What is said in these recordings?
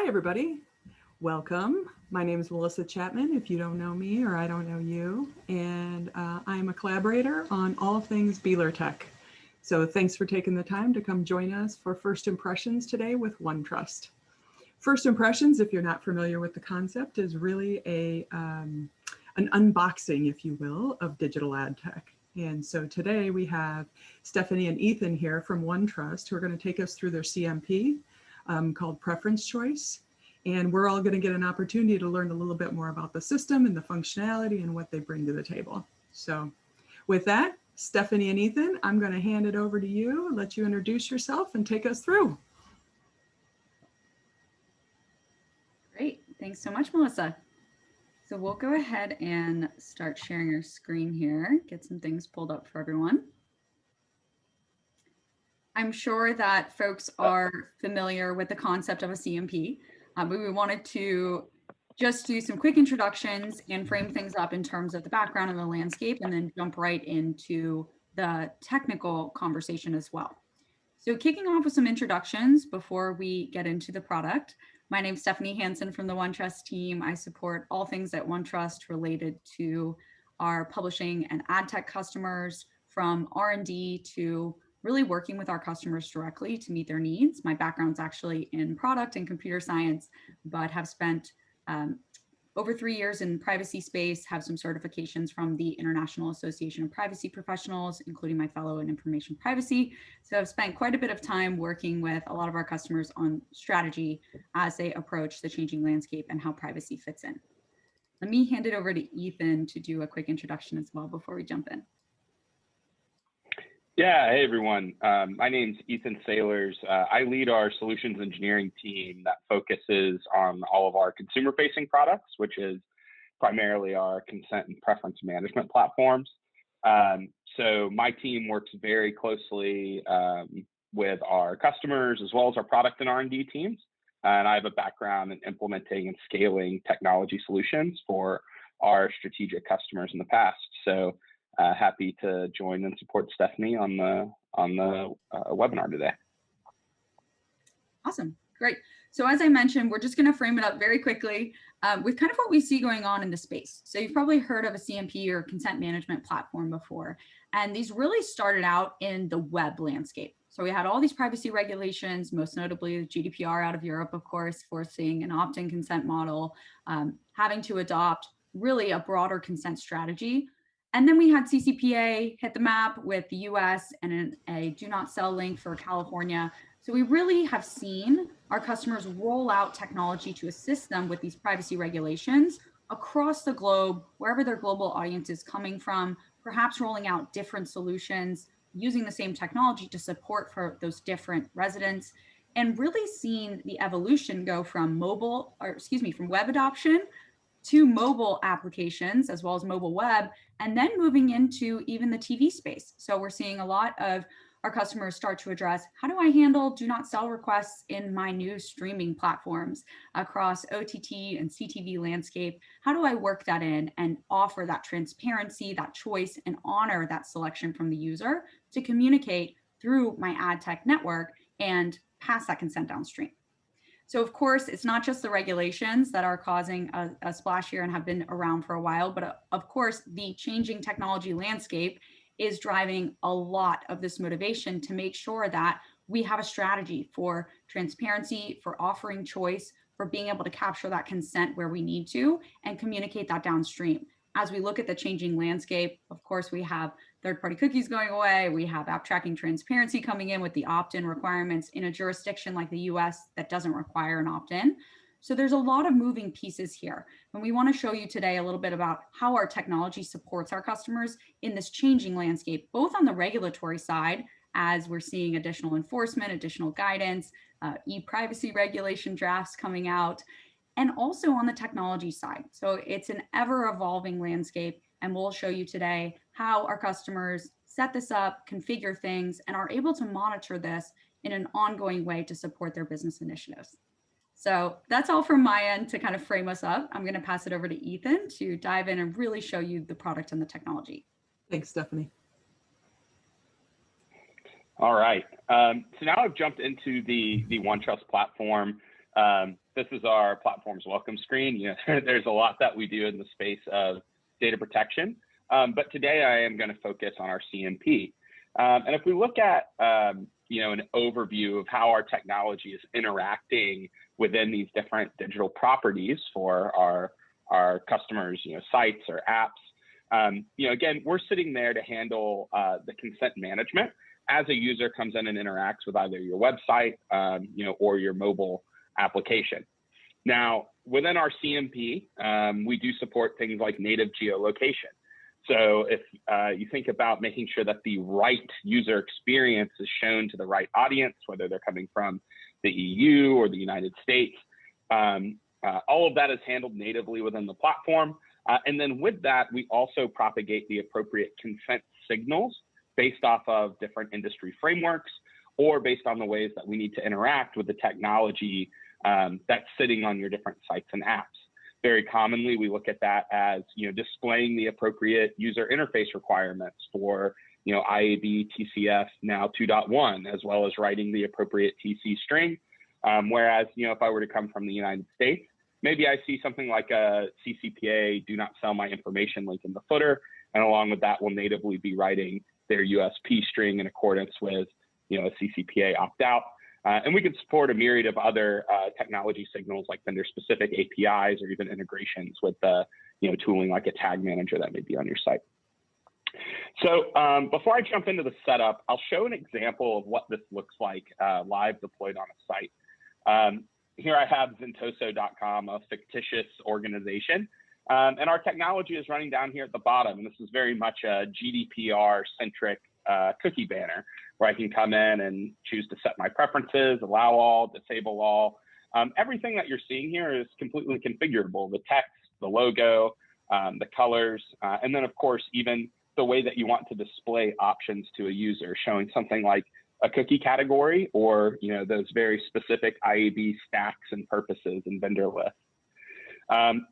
Hi, everybody. Welcome. My name is Melissa Chapman, if you don't know me or I don't know you, and I'm a collaborator on all things Beeler.Tech. So thanks for taking the time to come join us for First Impressions today with OneTrust. First Impressions, if you're not familiar with the concept, is really an unboxing, if you will, of digital ad tech. And so today we have Stephanie and Ethan here from OneTrust who are going to take us through their CMP called Preference Choice. And we're all going to get an opportunity to learn a little bit more about the system and the functionality and what they bring to the table. So with that, Stephanie and Ethan, I'm going to hand it over to you, let you introduce yourself and take us through. Great. Thanks so much, Melissa. So we'll go ahead and start sharing our screen here, get some things pulled up for everyone. I'm sure that folks are familiar with the concept of a CMP, but we wanted to just do some quick introductions and frame things up in terms of the background and the landscape, and then jump right into the technical conversation as well. So kicking off with some introductions before we get into the product. My name is Stephanie Hansen from the OneTrust team. I support all things at OneTrust related to our publishing and ad tech customers, from R&D to really working with our customers directly to meet their needs. My background's actually in product and computer science, but have spent over 3 years in privacy space, have some certifications from the International Association of Privacy Professionals, including my fellow in information privacy. So I've spent quite a bit of time working with a lot of our customers on strategy as they approach the changing landscape and how privacy fits in. Let me hand it over to Ethan to do a quick introduction as well before we jump in. Yeah, hey everyone. My name's Ethan Sailors. I lead our solutions engineering team that focuses on all of our consumer-facing products, which is primarily our consent and preference management platforms. So my team works very closely with our customers as well as our product and R&D teams. And I have a background in implementing and scaling technology solutions for our strategic customers in the past. So happy to join and support Stephanie on the webinar today. Awesome, great. So as I mentioned, we're just going to frame it up very quickly with kind of what we see going on in the space. So you've probably heard of a CMP or consent management platform before, and these really started out in the web landscape. So we had all these privacy regulations, most notably the GDPR out of Europe, of course, forcing an opt-in consent model, having to adopt really a broader consent strategy. And then we had CCPA hit the map with the US and a do not sell link for California. So we really have seen our customers roll out technology to assist them with these privacy regulations across the globe, wherever their global audience is coming from, perhaps rolling out different solutions, using the same technology to support for those different residents, and really seeing the evolution go from from web adoption to mobile applications, as well as mobile web, and then moving into even the TV space. So we're seeing a lot of our customers start to address, how do I handle do not sell requests in my new streaming platforms across OTT and CTV landscape? How do I work that in and offer that transparency, that choice, and honor that selection from the user to communicate through my ad tech network and pass that consent downstream? So of course, it's not just the regulations that are causing a splash here and have been around for a while, but of course, the changing technology landscape is driving a lot of this motivation to make sure that we have a strategy for transparency, for offering choice, for being able to capture that consent where we need to and communicate that downstream. As we look at the changing landscape, of course, we have third-party cookies going away. We have app tracking transparency coming in with the opt-in requirements in a jurisdiction like the US that doesn't require an opt-in. So there's a lot of moving pieces here. And we want to show you today a little bit about how our technology supports our customers in this changing landscape, both on the regulatory side, as we're seeing additional enforcement, additional guidance, e-privacy regulation drafts coming out, and also on the technology side. So it's an ever-evolving landscape, and we'll show you today how our customers set this up, configure things, and are able to monitor this in an ongoing way to support their business initiatives. So that's all from my end to kind of frame us up. I'm going to pass it over to Ethan to dive in and really show you the product and the technology. Thanks, Stephanie. All right. So now I've jumped into the OneTrust platform. This is our platform's welcome screen. There's a lot that we do in the space of data protection, but today I am going to focus on our CMP. And if we look at an overview of how our technology is interacting within these different digital properties for our customers, sites or apps, again, we're sitting there to handle the consent management as a user comes in and interacts with either your website, or your mobile application. Now, within our CMP, we do support things like native geolocation. So if you think about making sure that the right user experience is shown to the right audience, whether they're coming from the EU or the United States, all of that is handled natively within the platform. And then with that, we also propagate the appropriate consent signals based off of different industry frameworks or based on the ways that we need to interact with the technology that's sitting on your different sites and apps. Very commonly, we look at that as displaying the appropriate user interface requirements for IAB TCF now 2.1, as well as writing the appropriate TC string. Whereas if I were to come from the United States, maybe I see something like a CCPA do not sell my information link in the footer, and along with that, we'll natively be writing their USP string in accordance with a CCPA opt out. And we could support a myriad of other technology signals like vendor-specific APIs or even integrations with tooling like a tag manager that may be on your site. So before I jump into the setup, I'll show an example of what this looks like live deployed on a site. Here I have Zentoso.com, a fictitious organization. And our technology is running down here at the bottom. And this is very much a GDPR-centric cookie banner, where I can come in and choose to set my preferences, allow all, disable all. Everything that you're seeing here is completely configurable: the text, the logo, the colors, and then of course, even the way that you want to display options to a user, showing something like a cookie category or those very specific IAB stacks and purposes and vendor lists.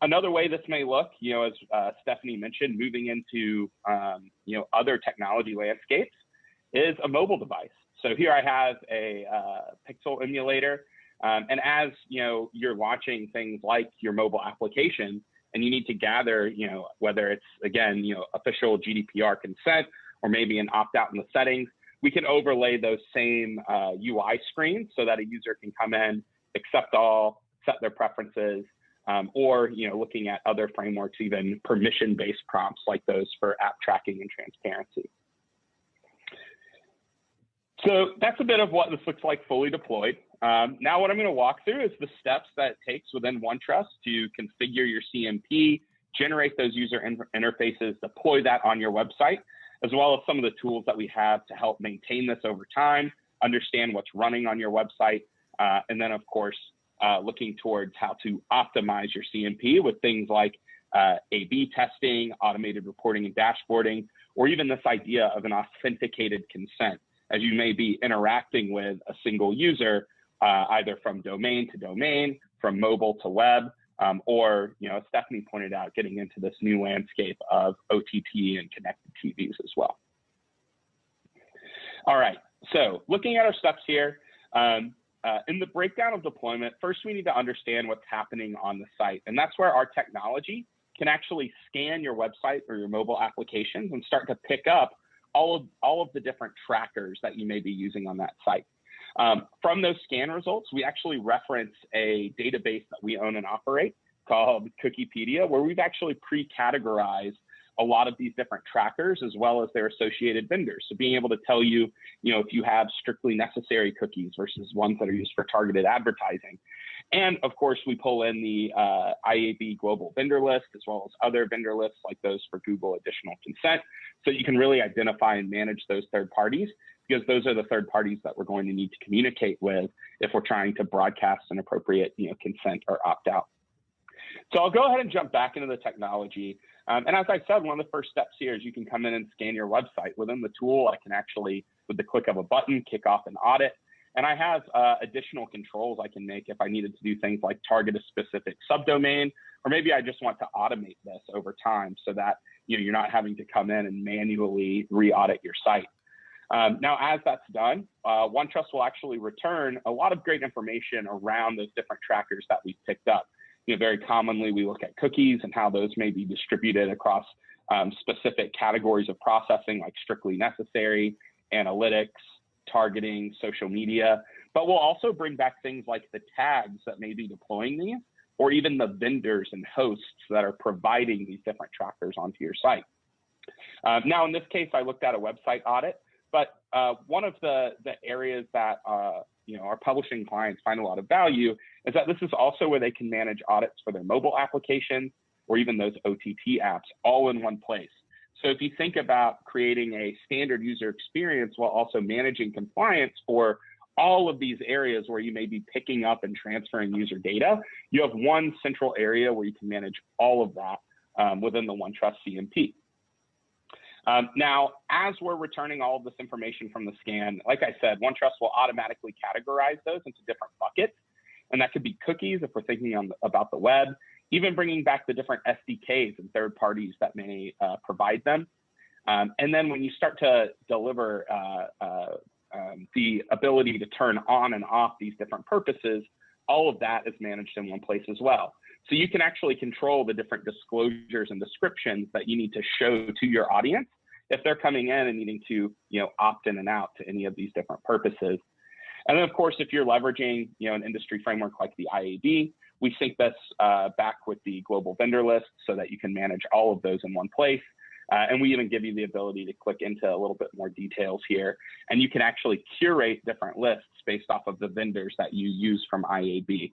Another way this may look, as Stephanie mentioned, moving into other technology landscapes, is a mobile device. So here I have a Pixel emulator, and as you're launching things like your mobile application, and you need to gather, whether it's again official GDPR consent or maybe an opt-out in the settings, we can overlay those same UI screens so that a user can come in, accept all, set their preferences, or looking at other frameworks, even permission-based prompts like those for app tracking and transparency. So that's a bit of what this looks like fully deployed. Now what I'm going to walk through is the steps that it takes within OneTrust to configure your CMP, generate those user interfaces, deploy that on your website, as well as some of the tools that we have to help maintain this over time, understand what's running on your website, and then of course, looking towards how to optimize your CMP with things like A/B testing, automated reporting and dashboarding, or even this idea of an authenticated consent, as you may be interacting with a single user, either from domain to domain, from mobile to web, or, as Stephanie pointed out, getting into this new landscape of OTT and connected TVs as well. All right, so looking at our steps here, in the breakdown of deployment, first we need to understand what's happening on the site. And that's where our technology can actually scan your website or your mobile applications and start to pick up all of the different trackers that you may be using on that site. From those scan results, we actually reference a database that we own and operate called Cookiepedia, where we've actually pre-categorized a lot of these different trackers as well as their associated vendors. So being able to tell you, if you have strictly necessary cookies versus ones that are used for targeted advertising. And of course, we pull in the IAB global vendor list as well as other vendor lists like those for Google additional consent. So you can really identify and manage those third parties, because those are the third parties that we're going to need to communicate with if we're trying to broadcast an appropriate consent or opt out. So I'll go ahead and jump back into the technology. And as I said, one of the first steps here is you can come in and scan your website. Within the tool, I can actually, with the click of a button, kick off an audit. And I have additional controls I can make if I needed to do things like target a specific subdomain, or maybe I just want to automate this over time so that you're not having to come in and manually re-audit your site. Now, as that's done, OneTrust will actually return a lot of great information around those different trackers that we've picked up. Very commonly, we look at cookies and how those may be distributed across specific categories of processing, like strictly necessary, analytics, targeting, social media. But we'll also bring back things like the tags that may be deploying these, or even the vendors and hosts that are providing these different trackers onto your site. Now, in this case, I looked at a website audit, but one of the areas that our publishing clients find a lot of value is that this is also where they can manage audits for their mobile applications or even those OTT apps all in one place. So if you think about creating a standard user experience while also managing compliance for all of these areas where you may be picking up and transferring user data, you have one central area where you can manage all of that within the OneTrust CMP. Now, as we're returning all of this information from the scan, like I said, OneTrust will automatically categorize those into different buckets. And that could be cookies if we're thinking about the web, even bringing back the different SDKs and third parties that may provide them. And then when you start to deliver the ability to turn on and off these different purposes, all of that is managed in one place as well. So you can actually control the different disclosures and descriptions that you need to show to your audience if they're coming in and needing to, opt in and out to any of these different purposes. And then, of course, if you're leveraging, an industry framework like the IAB, we sync this back with the global vendor list so that you can manage all of those in one place. And we even give you the ability to click into a little bit more details here. And you can actually curate different lists based off of the vendors that you use from IAB.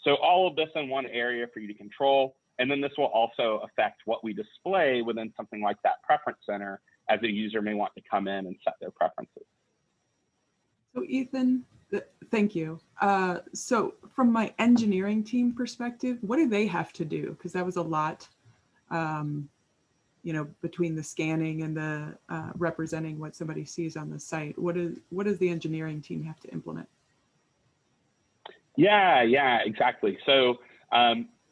So all of this in one area for you to control. And then this will also affect what we display within something like that preference center as a user may want to come in and set their preferences. So Ethan, thank you. So from my engineering team perspective, what do they have to do? Because that was a lot, between the scanning and the representing what somebody sees on the site. What does the engineering team have to implement? Yeah, exactly. So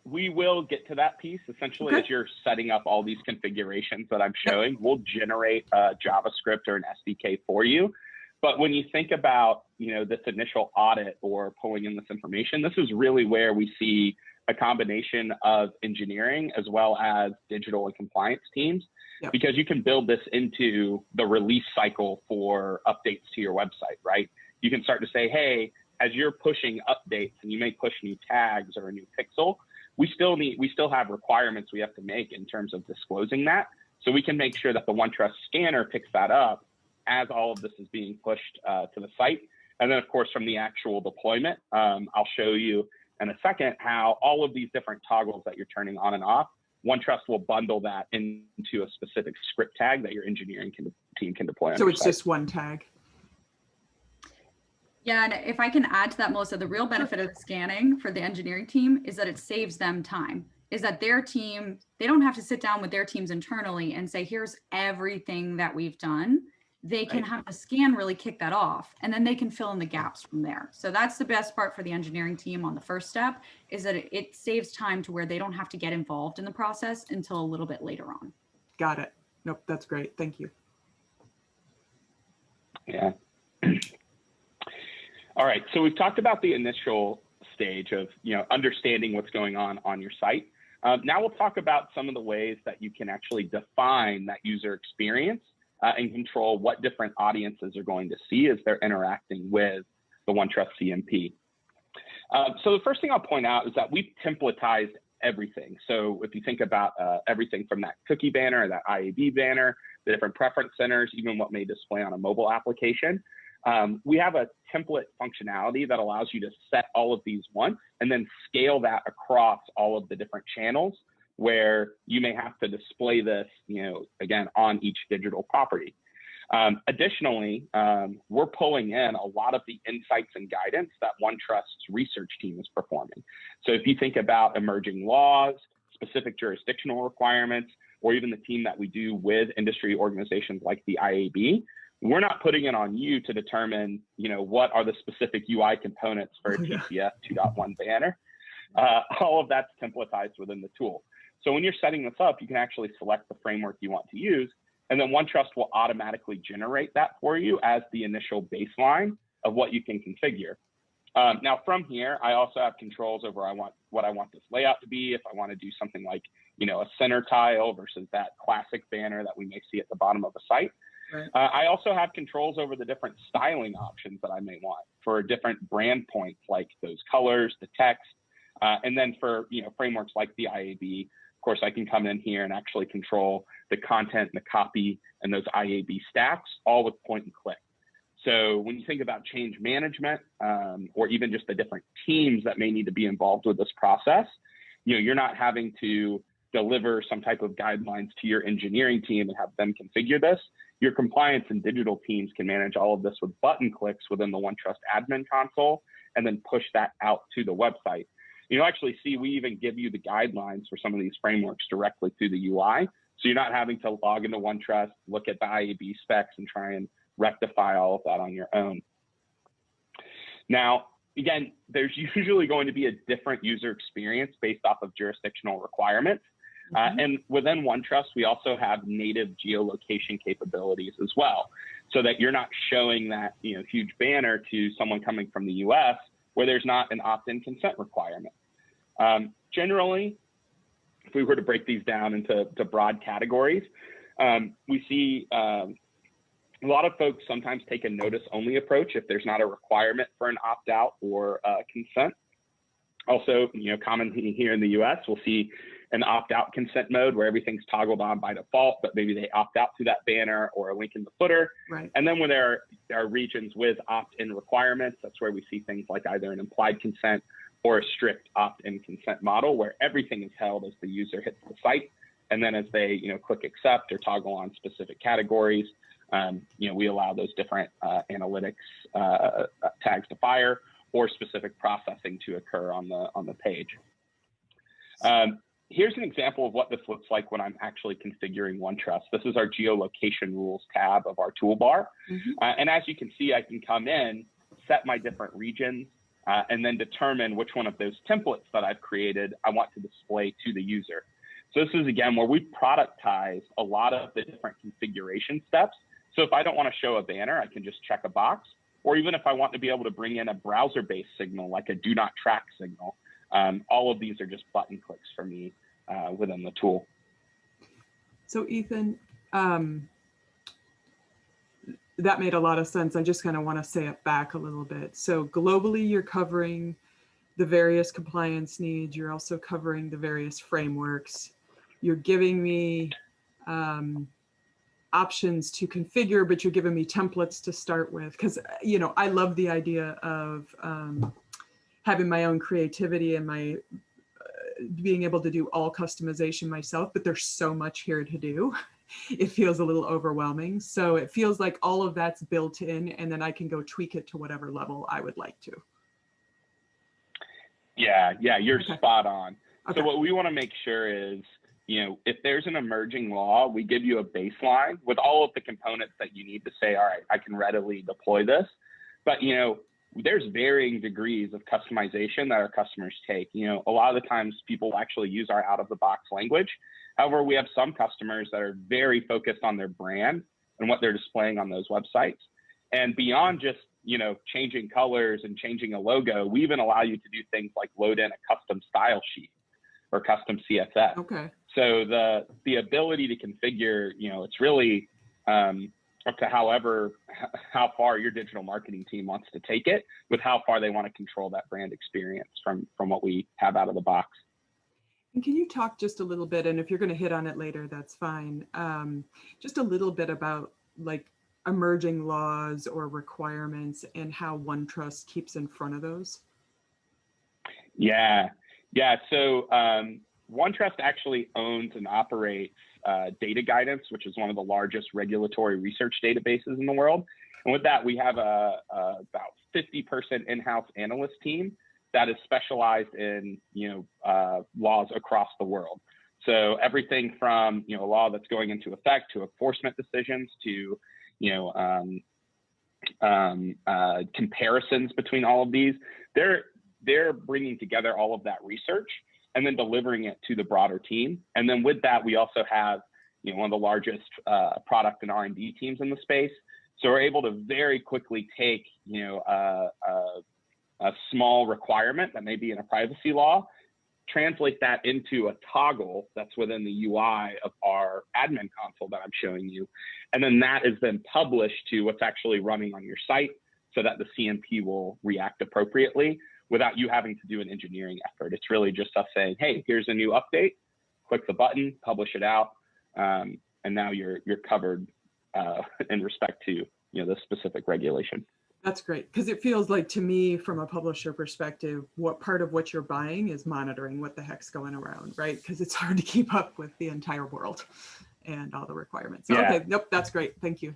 we will get to that piece. Essentially, okay. As you're setting up all these configurations that I'm showing, we'll generate a JavaScript or an SDK for you. But when you think about, this initial audit or pulling in this information, this is really where we see a combination of engineering as well as digital and compliance teams, because you can build this into the release cycle for updates to your website, right? You can start to say, hey, as you're pushing updates and you may push new tags or a new pixel, we still have requirements we have to make in terms of disclosing that. So we can make sure that the OneTrust scanner picks that up as all of this is being pushed to the site. And then, of course, from the actual deployment, I'll show you in a second how all of these different toggles that you're turning on and off, OneTrust will bundle that into a specific script tag that your engineering team can deploy on So your it's site. just one tag. Yeah, and if I can add to that, Melissa, the real benefit of scanning for the engineering team is that it saves them time. Is that their team, they don't have to sit down with their teams internally and say, here's everything that we've done. They can have the scan really kick that off, and then they can fill in the gaps from there. So that's the best part for the engineering team on the first step, is that it saves time to where they don't have to get involved in the process until a little bit later on. Got it. Nope, that's great. Thank you. Yeah. All right, so we've talked about the initial stage of understanding what's going on your site. Now we'll talk about some of the ways that you can actually define that user experience and control what different audiences are going to see as they're interacting with the OneTrust CMP. So the first thing I'll point out is that we've templatized everything. So if you think about everything from that cookie banner, that IAB banner, the different preference centers, even what may display on a mobile application, we have a template functionality that allows you to set all of these once and then scale that across all of the different channels where you may have to display this, again, on each digital property. Additionally, we're pulling in a lot of the insights and guidance that OneTrust's research team is performing. So if you think about emerging laws, specific jurisdictional requirements, or even the team that we do with industry organizations like the IAB, we're not putting it on you to determine, what are the specific UI components for a TCF 2.1 banner. All of that's templatized within the tool. So when you're setting this up, you can actually select the framework you want to use, And then OneTrust will automatically generate that for you as the initial baseline of what you can configure. Now from here, I also have controls over what I want this layout to be. If I want to do something like, a center tile versus that classic banner that we may see at the bottom of a site. Right. I also have controls over the different styling options that I may want for different brand points, like those colors, the text, and then for frameworks like the IAB. Of course, I can come in here and actually control the content and the copy and those IAB stacks, all with point and click. So when you think about change management, or even just the different teams that may need to be involved with this process, you're not having to deliver some type of guidelines to your engineering team and have them configure this. Your compliance and digital teams can manage all of this with button clicks within the OneTrust admin console and then push that out to the website. You'll actually see we even give you the guidelines for some of these frameworks directly through the UI. So you're not having to log into OneTrust, look at the IAB specs and try and rectify all of that on your own. Now, again, there's usually going to be a different user experience based off of jurisdictional requirements. And within OneTrust, we also have native geolocation capabilities as well, so that you're not showing that huge banner to someone coming from the US where there's not an opt-in consent requirement. Generally, if we were to break these down into broad categories, we see a lot of folks sometimes take a notice-only approach if there's not a requirement for an opt-out or consent. Also, commonly here in the US, we'll see an opt-out consent mode where everything's toggled on by default, but maybe they opt out to that banner or a link in the footer. Right. And then when there are regions with opt-in requirements, that's where we see things like either an implied consent or a strict opt-in consent model where everything is held as the user hits the site. And then as they click accept or toggle on specific categories, we allow those different analytics tags to fire or specific processing to occur on the page. Here's an example of what this looks like when I'm actually configuring OneTrust. This is our geolocation rules tab of our toolbar. And as you can see, I can come in, set my different regions, and then determine which one of those templates that I've created I want to display to the user. So this is, again, where we productize a lot of the different configuration steps. So if I don't want to show a banner, I can just check a box. Or even if I want to be able to bring in a browser-based signal, like a do not track signal, all of these are just button clicks for me within the tool. So Ethan, that made a lot of sense. I just kind of want to say it back a little bit. So globally, you're covering the various compliance needs. You're also covering the various frameworks. You're giving me options to configure, but you're giving me templates to start with. Because, I love the idea of having my own creativity and my being able to do all customization myself, but there's so much here to do. It feels a little overwhelming. So it feels like all of that's built in, and then I can go tweak it to whatever level I would like to. Yeah, you're Okay. spot on. Okay. So what we want to make sure is, if there's an emerging law, we give you a baseline with all of the components that you need to say, all right, I can readily deploy this. But, there's varying degrees of customization that our customers take. A lot of the times people actually use our out-of-the-box language. However, we have some customers that are very focused on their brand and what they're displaying on those websites. And beyond just, changing colors and changing a logo, we even allow you to do things like load in a custom style sheet or custom CSS. Okay. So the ability to configure, it's really up to how far your digital marketing team wants to take it, with how far they want to control that brand experience from what we have out of the box. And can you talk just a little bit, and if you're going to hit on it later, that's fine, just a little bit about like emerging laws or requirements and how OneTrust keeps in front of those? Yeah. So OneTrust actually owns and operates Data Guidance, which is one of the largest regulatory research databases in the world. And with that, we have about 50-person in-house analyst team that is specialized in laws across the world. So everything from a law that's going into effect to enforcement decisions to comparisons between all of these. They're bringing together all of that research and then delivering it to the broader team. And then with that, we also have one of the largest product and R&D teams in the space. So we're able to very quickly take, a small requirement that may be in a privacy law, translate that into a toggle that's within the UI of our admin console that I'm showing you. And then that is then published to what's actually running on your site so that the CMP will react appropriately without you having to do an engineering effort. It's really just us saying, hey, here's a new update, click the button, publish it out, and now you're covered in respect to the specific regulation. That's great, because it feels like, to me, from a publisher perspective, what part of what you're buying is monitoring what the heck's going around, right? Because it's hard to keep up with the entire world and all the requirements. So, okay, nope, that's great. Thank you.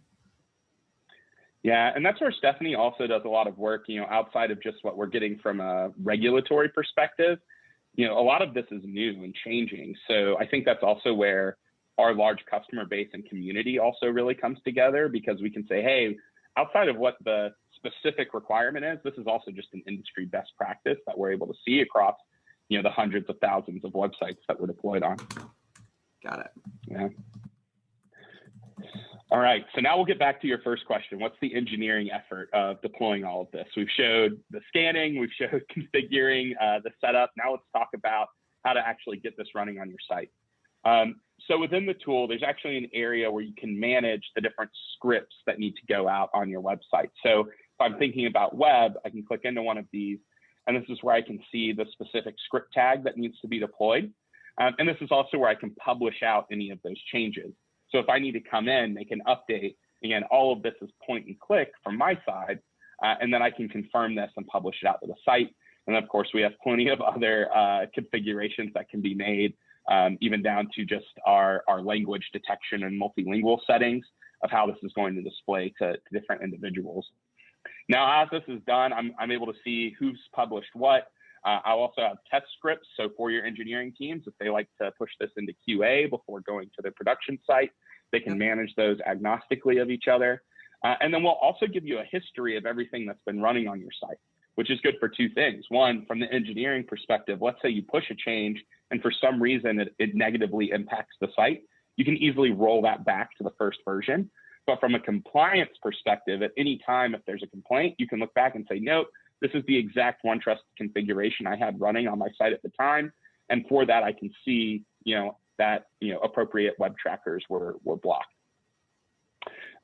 Yeah, and that's where Stephanie also does a lot of work, outside of just what we're getting from a regulatory perspective. A lot of this is new and changing. So I think that's also where our large customer base and community also really comes together, because we can say, hey, outside of what the specific requirement is, this is also just an industry best practice that we're able to see across, the hundreds of thousands of websites that we're deployed on. Got it. Yeah. All right, so now we'll get back to your first question. What's the engineering effort of deploying all of this? We've showed the scanning, we've showed configuring the setup. Now let's talk about how to actually get this running on your site. So within the tool, there's actually an area where you can manage the different scripts that need to go out on your website. So if I'm thinking about web, I can click into one of these, and this is where I can see the specific script tag that needs to be deployed. And this is also where I can publish out any of those changes. So if I need to come in, make an update, again, all of this is point and click from my side, and then I can confirm this and publish it out to the site. And of course, we have plenty of other configurations that can be made, even down to just our language detection and multilingual settings of how this is going to display to different individuals. Now, as this is done, I'm able to see who's published what. I'll also have test scripts. So for your engineering teams, if they like to push this into QA before going to their production site, they can manage those agnostically of each other. And then we'll also give you a history of everything that's been running on your site, which is good for two things. One, from the engineering perspective, let's say you push a change and for some reason it negatively impacts the site, you can easily roll that back to the first version. But from a compliance perspective, at any time, if there's a complaint, you can look back and say, nope, this is the exact OneTrust configuration I had running on my site at the time. And for that, I can see, that, appropriate web trackers were blocked.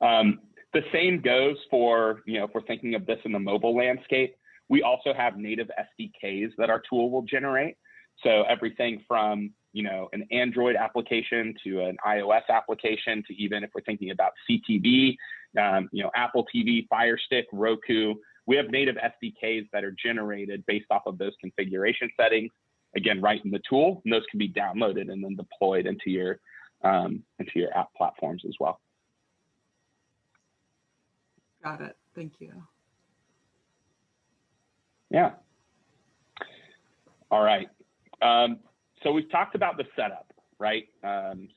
The same goes for, if we're thinking of this in the mobile landscape, we also have native SDKs that our tool will generate. So everything from, an Android application to an iOS application to even if we're thinking about CTV, Apple TV, Fire Stick, Roku, we have native SDKs that are generated based off of those configuration settings, again, right in the tool, and those can be downloaded and then deployed into your app platforms as well. Got it. Thank you. Yeah. All right. So we've talked about the setup, right?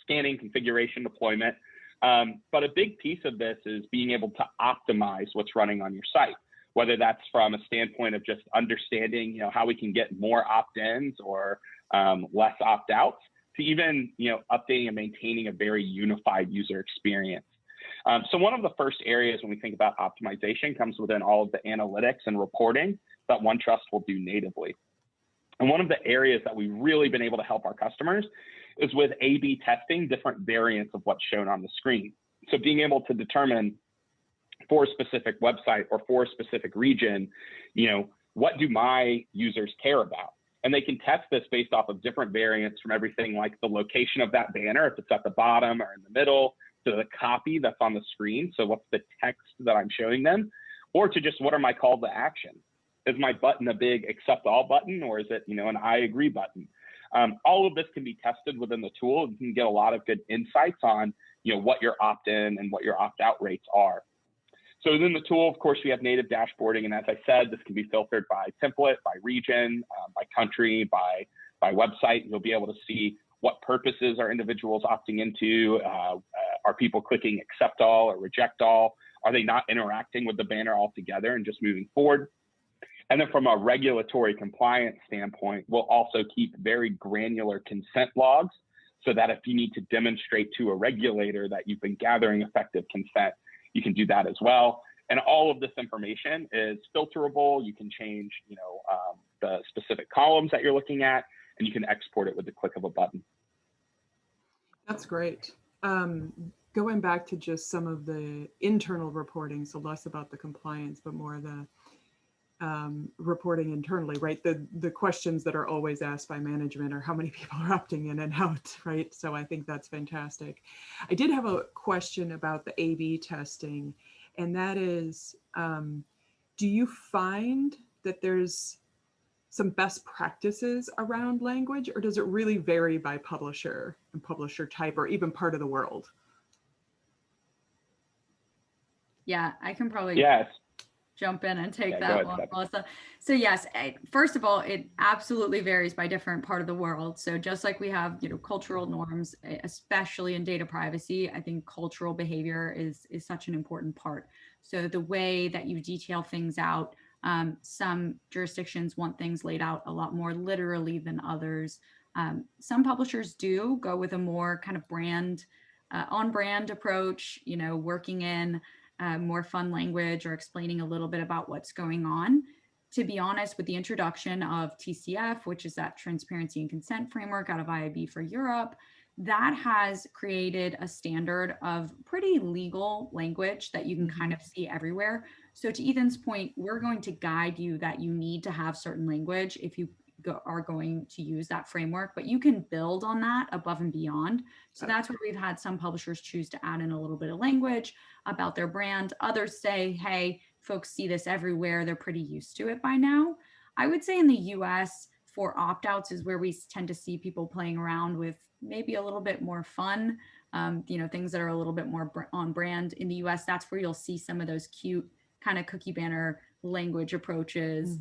Scanning, configuration, deployment. But a big piece of this is being able to optimize what's running on your site, whether that's from a standpoint of just understanding, how we can get more opt-ins or less opt-outs, to even, updating and maintaining a very unified user experience. So one of the first areas when we think about optimization comes within all of the analytics and reporting that OneTrust will do natively. And one of the areas that we've really been able to help our customers is with A/B testing different variants of what's shown on the screen. So being able to determine for a specific website or for a specific region, what do my users care about? And they can test this based off of different variants from everything like the location of that banner, if it's at the bottom or in the middle, to the copy that's on the screen. So what's the text that I'm showing them? Or to just what are my call to action? Is my button a big accept all button, or is it, an I agree button? All of this can be tested within the tool. You can get a lot of good insights on, what your opt-in and what your opt-out rates are. So within the tool, of course, we have native dashboarding. And as I said, this can be filtered by template, by region, by country, by website. You'll be able to see what purposes are individuals opting into. Are people clicking accept all or reject all? Are they not interacting with the banner altogether and just moving forward? And then from a regulatory compliance standpoint, we'll also keep very granular consent logs so that if you need to demonstrate to a regulator that you've been gathering effective consent, you can do that as well. And all of this information is filterable. You can change, the specific columns that you're looking at, and you can export it with the click of a button. That's great. Going back to just some of the internal reporting, so less about the compliance, but more the reporting internally, right? The questions that are always asked by management are how many people are opting in and out, right? So I think that's fantastic. I did have a question about the A/B testing, and that is, do you find that there's some best practices around language, or does it really vary by publisher and publisher type, or even part of the world? Yeah, I can probably jump in and take that one, Melissa. So yes, first of all, it absolutely varies by different part of the world. So just like we have, cultural norms, especially in data privacy, I think cultural behavior is such an important part. So the way that you detail things out, some jurisdictions want things laid out a lot more literally than others. Some publishers do go with a more kind of on-brand approach, working in more fun language or explaining a little bit about what's going on. To be honest, with the introduction of TCF, which is that transparency and consent framework out of IAB for Europe, that has created a standard of pretty legal language that you can kind of see everywhere. So to Ethan's point, we're going to guide you that you need to have certain language if you are going to use that framework, but you can build on that above and beyond. So that's where we've had some publishers choose to add in a little bit of language about their brand. Others say, hey, folks see this everywhere. They're pretty used to it by now. I would say in the US, for opt-outs is where we tend to see people playing around with maybe a little bit more fun, things that are a little bit more on brand. In the US, that's where you'll see some of those cute kind of cookie banner language approaches.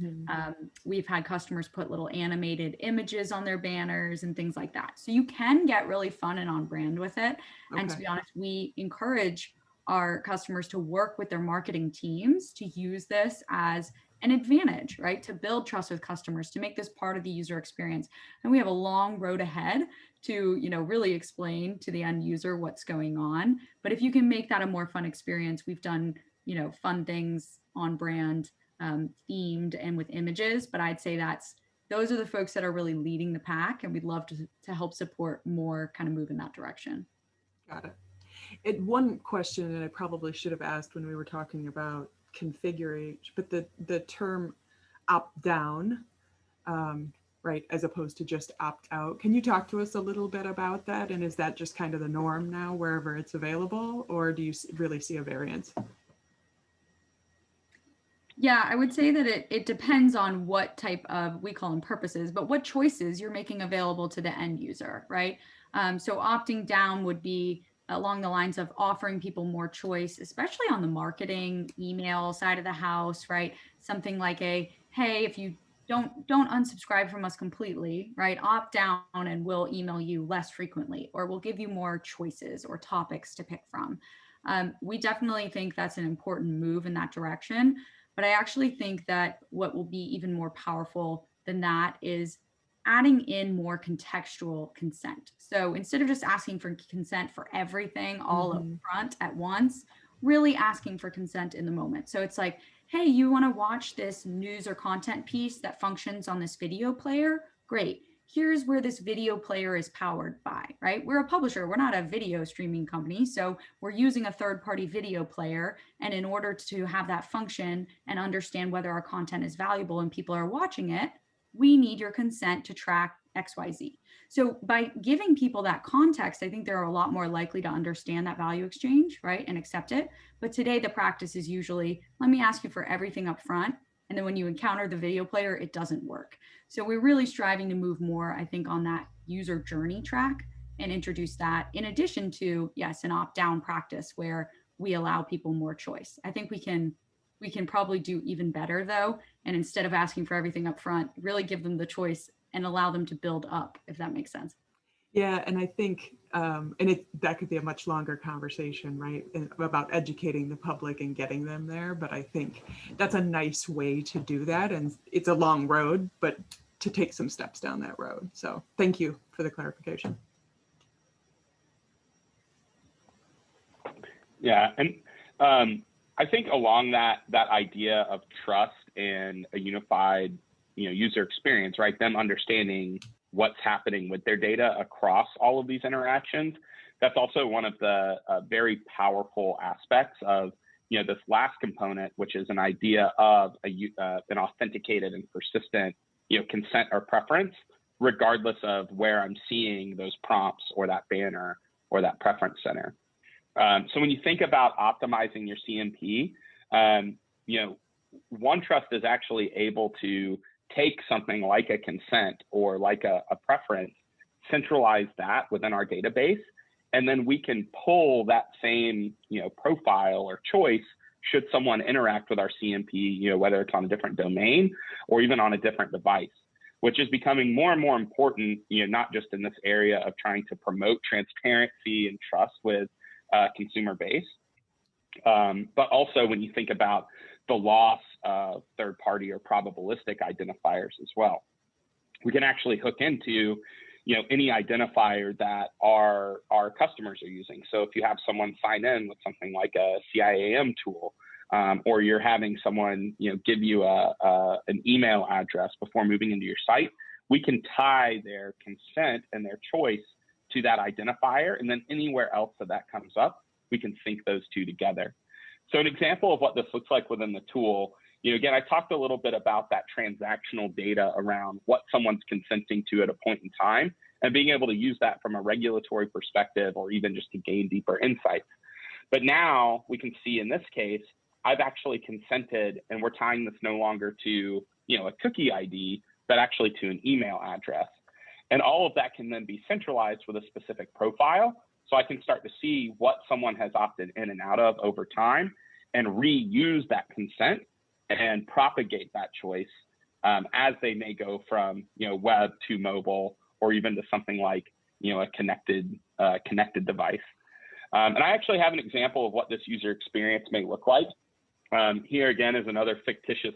We've had customers put little animated images on their banners and things like that. So you can get really fun and on brand with it. Okay. And to be honest, we encourage our customers to work with their marketing teams to use this as an advantage, right? To build trust with customers, to make this part of the user experience. And we have a long road ahead to, really explain to the end user what's going on. But if you can make that a more fun experience, we've done, fun things on brand, themed and with images. But I'd say those are the folks that are really leading the pack, and we'd love to help support more kind of move in that direction. Got it. And one question that I probably should have asked when we were talking about configuration, but the term opt-down, right, as opposed to just opt-out. Can you talk to us a little bit about that? And is that just kind of the norm now wherever it's available, or do you really see a variance? Yeah, I would say that it depends on what type of, we call them purposes, but what choices you're making available to the end user, right? So opting down would be along the lines of offering people more choice, especially on the marketing email side of the house, right? Something like hey, if you don't unsubscribe from us completely, right? Opt down and we'll email you less frequently, or we'll give you more choices or topics to pick from. We definitely think that's an important move in that direction. But I actually think that what will be even more powerful than that is adding in more contextual consent. So instead of just asking for consent for everything all up front at once, really asking for consent in the moment. So it's like, hey, you want to watch this news or content piece that functions on this video player? Great. Here's where this video player is powered by, right? We're a publisher. We're not a video streaming company. So we're using a third-party video player. And in order to have that function and understand whether our content is valuable and people are watching it, we need your consent to track XYZ. So by giving people that context, I think they're a lot more likely to understand that value exchange, right? And accept it. But today the practice is usually, let me ask you for everything up front. And then when you encounter the video player, it doesn't work. So we're really striving to move more, I think, on that user journey track and introduce that in addition to, yes, an opt-down practice where we allow people more choice. I think we can probably do even better though. And instead of asking for everything up front, really give them the choice and allow them to build up, if that makes sense. Yeah, and I think, that could be a much longer conversation, right, about educating the public and getting them there. But I think that's a nice way to do that. And it's a long road, but to take some steps down that road. So thank you for the clarification. Yeah, and I think along that idea of trust and a unified, user experience, right? Them understanding what's happening with their data across all of these interactions. That's also one of the very powerful aspects of, this last component, which is an idea of an authenticated and persistent, consent or preference, regardless of where I'm seeing those prompts or that banner or that preference center. So when you think about optimizing your CMP, OneTrust is actually able to take something like a consent or like a preference, centralize that within our database, and then we can pull that same profile or choice should someone interact with our CMP, whether it's on a different domain or even on a different device, which is becoming more and more important, not just in this area of trying to promote transparency and trust with consumer base, but also when you think about the loss of third-party or probabilistic identifiers as well. We can actually hook into, any identifier that our customers are using. So if you have someone sign in with something like a CIAM tool, or you're having someone, give you an email address before moving into your site, we can tie their consent and their choice to that identifier, and then anywhere else that comes up, we can sync those two together. So an example of what this looks like within the tool, again, I talked a little bit about that transactional data around what someone's consenting to at a point in time, and being able to use that from a regulatory perspective or even just to gain deeper insights. But now we can see in this case, I've actually consented, and we're tying this no longer to a cookie ID, but actually to an email address. And all of that can then be centralized with a specific profile. So I can start to see what someone has opted in and out of over time and reuse that consent and propagate that choice as they may go from web to mobile or even to something like a connected device. And I actually have an example of what this user experience may look like. Here again is another fictitious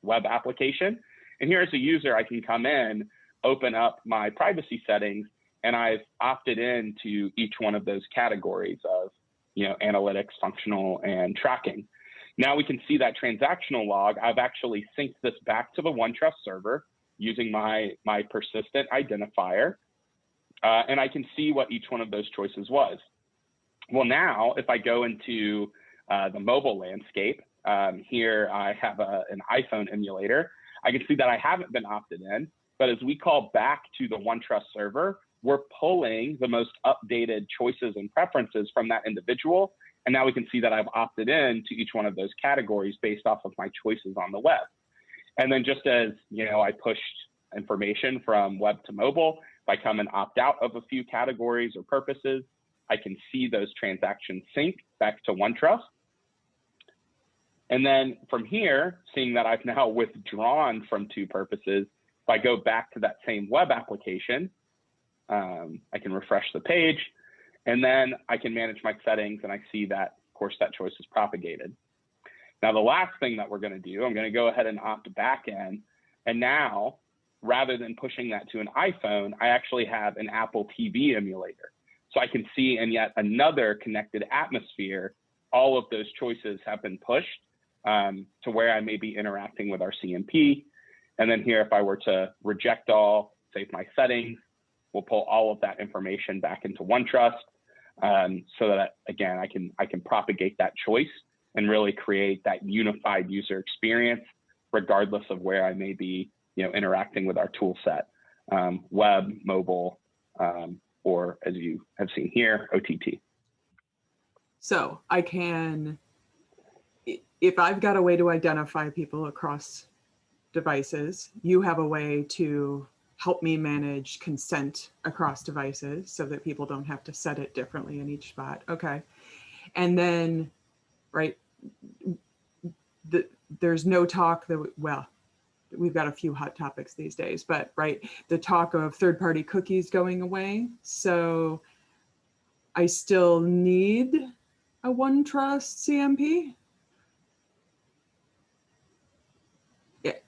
web application. And here as a user, I can come in, open up my privacy settings, and I've opted in to each one of those categories of, analytics, functional, and tracking. Now we can see that transactional log. I've actually synced this back to the OneTrust server using my persistent identifier, and I can see what each one of those choices was. Well, now if I go into the mobile landscape, here I have an iPhone emulator. I can see that I haven't been opted in, but as we call back to the OneTrust server, we're pulling the most updated choices and preferences from that individual. And now we can see that I've opted in to each one of those categories based off of my choices on the web. And then just as, I pushed information from web to mobile, if I come and opt out of a few categories or purposes, I can see those transactions sync back to OneTrust. And then from here, seeing that I've now withdrawn from two purposes, if I go back to that same web application, I can refresh the page, and then I can manage my settings, and I see that, of course, that choice is propagated. Now, the last thing that we're going to do, I'm going to go ahead and opt back in, and now, rather than pushing that to an iPhone, I actually have an Apple TV emulator. So I can see in yet another connected atmosphere, all of those choices have been pushed to where I may be interacting with our CMP. And then here, if I were to reject all, save my settings, we'll pull all of that information back into OneTrust so that, again, I can propagate that choice and really create that unified user experience, regardless of where I may be, interacting with our tool set, web, mobile, or as you have seen here, OTT. So I can, if I've got a way to identify people across devices, you have a way to help me manage consent across devices so that people don't have to set it differently in each spot. Okay. And then, right, there's no talk that, well, we've got a few hot topics these days, but right, the talk of third-party cookies going away. So I still need a OneTrust CMP.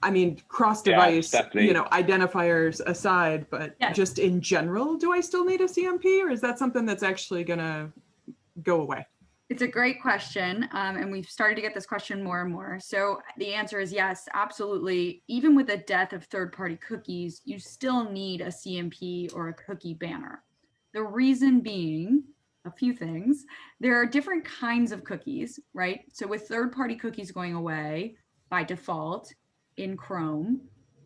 I mean, cross-device, identifiers aside, but just in general, do I still need a CMP, or is that something that's actually going to go away? It's a great question, and we've started to get this question more and more. So the answer is yes, absolutely. Even with the death of third-party cookies, you still need a CMP or a cookie banner. The reason being a few things. There are different kinds of cookies, right? So with third-party cookies going away by default in Chrome,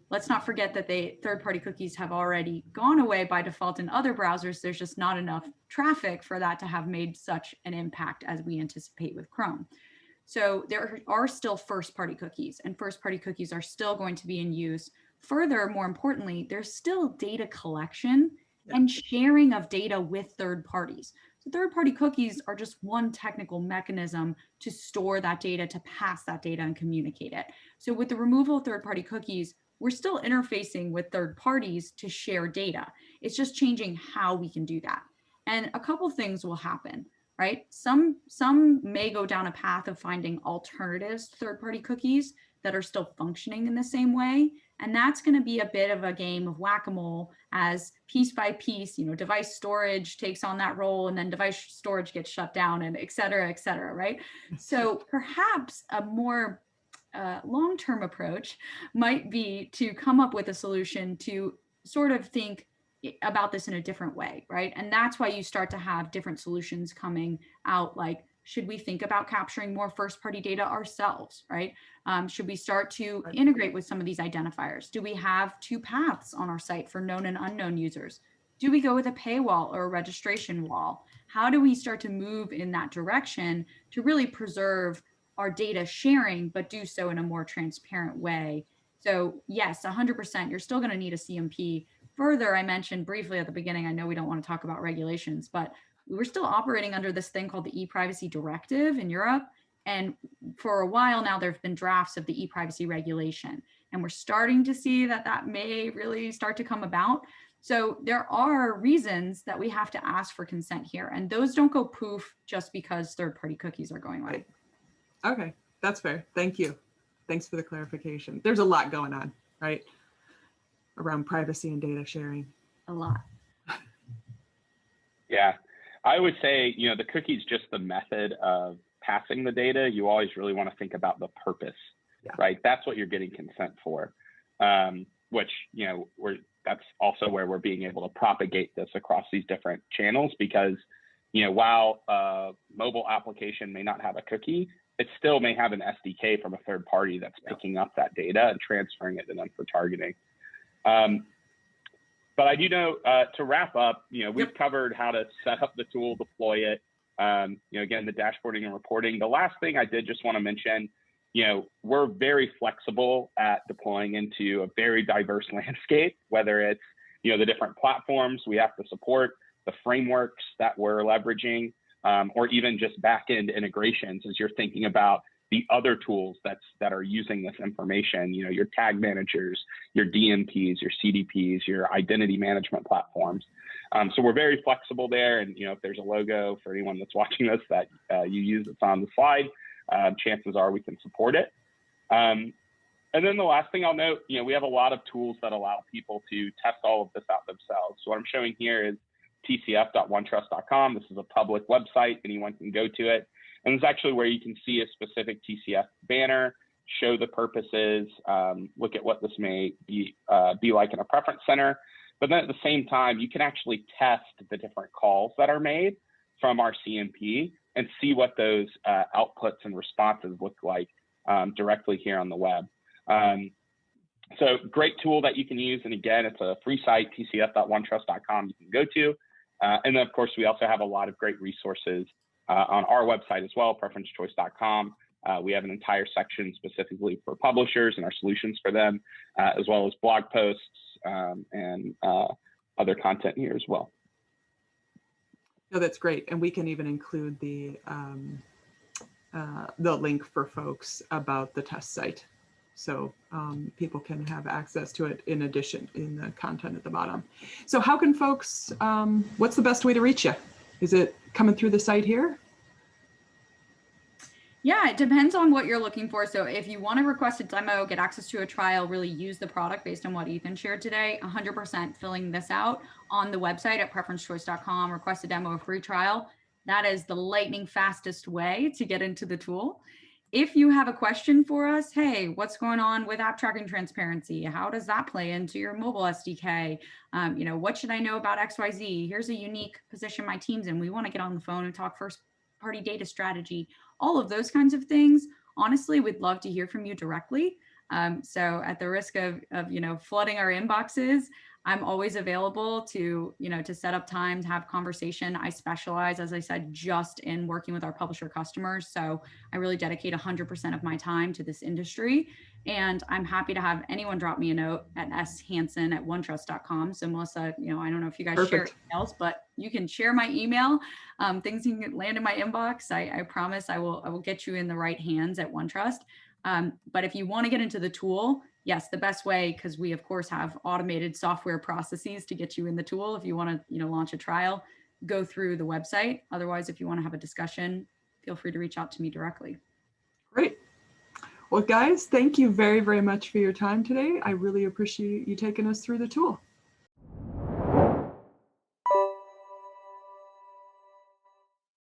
let's not forget that third-party cookies have already gone away by default in other browsers. There's just not enough traffic for that to have made such an impact as we anticipate with Chrome. So there are still first-party cookies, and first-party cookies are still going to be in use. Further, more importantly, there's still data collection and sharing of data with third parties. So third-party cookies are just one technical mechanism to store that data, to pass that data and communicate it. So with the removal of third-party cookies, we're still interfacing with third parties to share data. It's just changing how we can do that. And a couple things will happen, right? Some may go down a path of finding alternatives to third-party cookies that are still functioning in the same way. And that's going to be a bit of a game of whack-a-mole as piece by piece, device storage takes on that role, and then device storage gets shut down, and et cetera, right? So perhaps a more long-term approach might be to come up with a solution to sort of think about this in a different way, right? And that's why you start to have different solutions coming out, like, should we think about capturing more first-party data ourselves, right? Should we start to integrate with some of these identifiers? Do we have two paths on our site for known and unknown users? Do we go with a paywall or a registration wall? How do we start to move in that direction to really preserve our data sharing, but do so in a more transparent way? So yes, 100%, you're still going to need a CMP. Further, I mentioned briefly at the beginning, I know we don't want to talk about regulations, but we're still operating under this thing called the e-privacy directive in Europe. And for a while now, there have been drafts of the e-privacy regulation. And we're starting to see that may really start to come about. So there are reasons that we have to ask for consent here. And those don't go poof just because third-party cookies are going away. Okay, that's fair. Thank you. Thanks for the clarification. There's a lot going on, right? Around privacy and data sharing. A lot. Yeah, I would say, the cookie's just the method of passing the data. You always really want to think about the purpose, right? That's what you're getting consent for, which, that's also where we're being able to propagate this across these different channels, because, while a mobile application may not have a cookie, it still may have an SDK from a third party that's picking up that data and transferring it to them for targeting. But I do know, to wrap up, we've covered how to set up the tool, deploy it, again, the dashboarding and reporting. The last thing I did just want to mention, we're very flexible at deploying into a very diverse landscape, whether it's, the different platforms we have to support, the frameworks that we're leveraging, or even just back-end integrations as you're thinking about the other tools that are using this information, your tag managers, your DMPs, your CDPs, your identity management platforms. So we're very flexible there. And, if there's a logo for anyone that's watching this that you use that's on the slide, chances are we can support it. And then the last thing I'll note, we have a lot of tools that allow people to test all of this out themselves. So what I'm showing here is tcf.onetrust.com. This is a public website. Anyone can go to it. And it's actually where you can see a specific TCF banner, show the purposes, look at what this may be like in a preference center. But then at the same time, you can actually test the different calls that are made from our CMP and see what those outputs and responses look like directly here on the web. So great tool that you can use. And again, it's a free site, tcf.onetrust.com you can go to. And then, of course, we also have a lot of great resources on our website as well, preferencechoice.com. We have an entire section specifically for publishers and our solutions for them, as well as blog posts and other content here as well. No, that's great. And we can even include the link for folks about the test site. So people can have access to it in addition in the content at the bottom. So how can folks, what's the best way to reach you? Is it coming through the site here? Yeah, it depends on what you're looking for. So if you want to request a demo, get access to a trial, really use the product based on what Ethan shared today, 100% filling this out on the website at preferencechoice.com, request a demo, a free trial. That is the lightning fastest way to get into the tool. If you have a question for us, hey, what's going on with app tracking transparency? How does that play into your mobile SDK? What should I know about XYZ? Here's a unique position my team's in. We want to get on the phone and talk first party data strategy, all of those kinds of things. Honestly, we'd love to hear from you directly. So at the risk of flooding our inboxes, I'm always available to set up time to have conversation. I specialize, as I said, just in working with our publisher customers. So I really dedicate 100% of my time to this industry. And I'm happy to have anyone drop me a note at shanson@onetrust.com. So Melissa, I don't know if you guys Perfect. share emails, but you can share my email. Things can land in my inbox. I promise I will get you in the right hands at OneTrust. But if you want to get into the tool, yes, the best way, because we of course have automated software processes to get you in the tool. If you want to, launch a trial, go through the website. Otherwise, if you want to have a discussion, feel free to reach out to me directly. Great. Well, guys, thank you very, very much for your time today. I really appreciate you taking us through the tool.